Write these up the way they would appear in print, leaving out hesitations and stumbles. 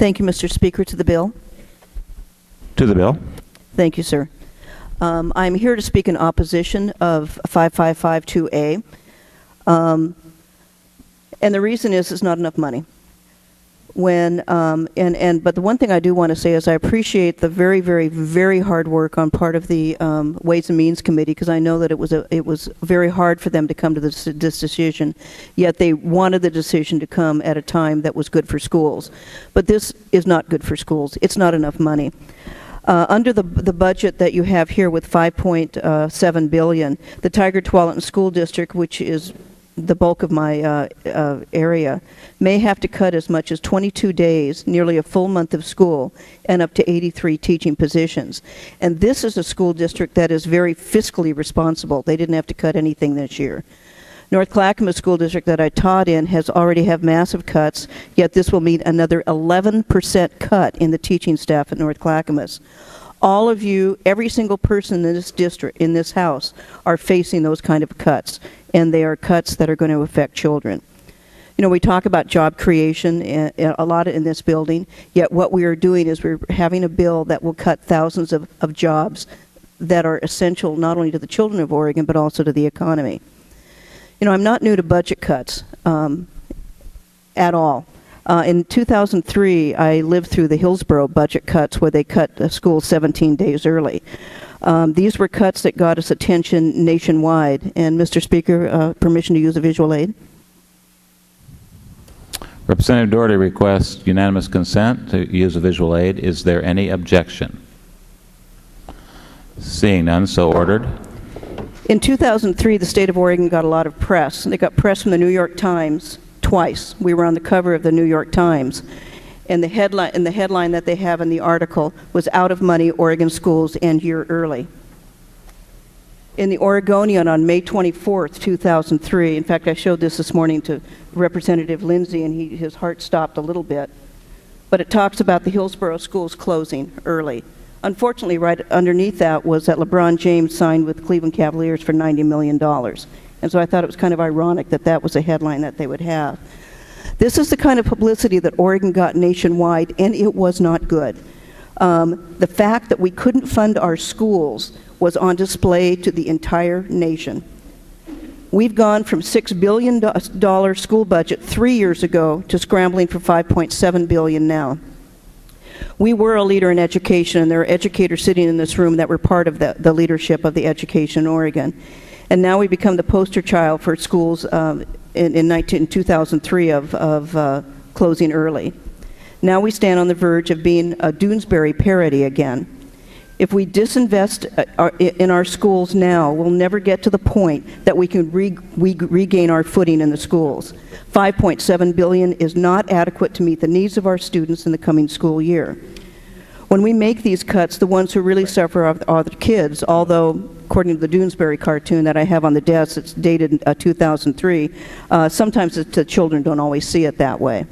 Thank you, Mr. Speaker. To the bill. To the bill. Thank you, sir. I'm here to speak in opposition of 5552A. And the reason is it's not enough money. But the one thing I do want to say is I appreciate the very, very, very hard work on part of the Ways and Means Committee, because I know that it was very hard for them to come to this decision, yet they wanted the decision to come at a time that was good for schools. But this is not good for schools. It's not enough money. Under the budget that you have here with $5.7 billion, the Tigard-Tualatin School District, which is the bulk of my area, may have to cut as much as 22 days, nearly a full month of school, and up to 83 teaching positions. And this is a school district that is very fiscally responsible. They didn't have to cut anything this year. North Clackamas School District that I taught in has already have massive cuts, yet this will mean another 11% cut in the teaching staff at North Clackamas. All of you, every single person in this district, in this House, are facing those kind of cuts, and they are cuts that are going to affect children. You know, we talk about job creation a lot in this building, yet what we are doing is we're having a bill that will cut thousands of jobs that are essential not only to the children of Oregon, but also to the economy. You know, I'm not new to budget cuts at all. In 2003, I lived through the Hillsborough budget cuts where they cut school 17 days early. These were cuts that got us attention nationwide. And Mr. Speaker, permission to use a visual aid? Representative Doherty requests unanimous consent to use a visual aid. Is there any objection? Seeing none, so ordered. In 2003, the state of Oregon got a lot of press. They got press from the New York Times twice. We were on the cover of the New York Times. And the headline that they have in the article was "Out of Money, Oregon Schools End Year Early." In the Oregonian on May 24th, 2003, in fact, I showed this morning to Representative Lindsay, and his heart stopped a little bit. But it talks about the Hillsborough schools closing early. Unfortunately, right underneath that was that LeBron James signed with Cleveland Cavaliers for $90 million. And so I thought it was kind of ironic that that was a headline that they would have. This is the kind of publicity that Oregon got nationwide, and it was not good. The fact that we couldn't fund our schools was on display to the entire nation. We've gone from $6 billion school budget 3 years ago to scrambling for $5.7 billion now. We were a leader in education, and there are educators sitting in this room that were part of the leadership of the education in Oregon. And now we become the poster child for schools in 2003 of closing early. Now we stand on the verge of being a Doonesbury parody again. If we disinvest in our schools now, we'll never get to the point that we can regain our footing in the schools. $5.7 billion is not adequate to meet the needs of our students in the coming school year. When we make these cuts, the ones who really suffer are the kids, although, according to the Doonesbury cartoon that I have on the desk, it's dated 2003, sometimes the children don't always see it that way.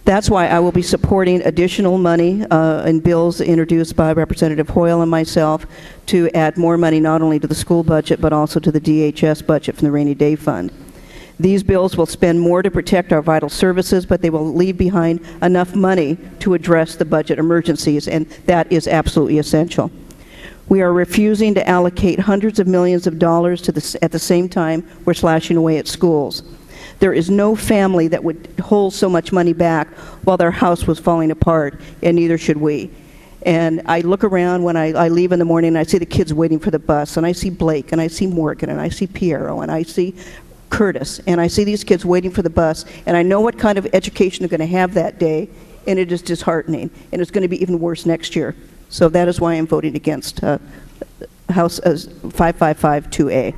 That's why I will be supporting additional money in bills introduced by Representative Hoyle and myself to add more money not only to the school budget but also to the DHS budget from the Rainy Day Fund. These bills will spend more to protect our vital services, but they will leave behind enough money to address the budget emergencies, and that is absolutely essential. We are refusing to allocate hundreds of millions of dollars to at the same time we're slashing away at schools. There is no family that would hold so much money back while their house was falling apart, and neither should we. And I look around when I leave in the morning, and I see the kids waiting for the bus, and I see Blake, and I see Morgan, and I see Piero, and I see Curtis, and I see these kids waiting for the bus, and I know what kind of education they're going to have that day, and it is disheartening, and it's going to be even worse next year. So that is why I'm voting against House 5552A.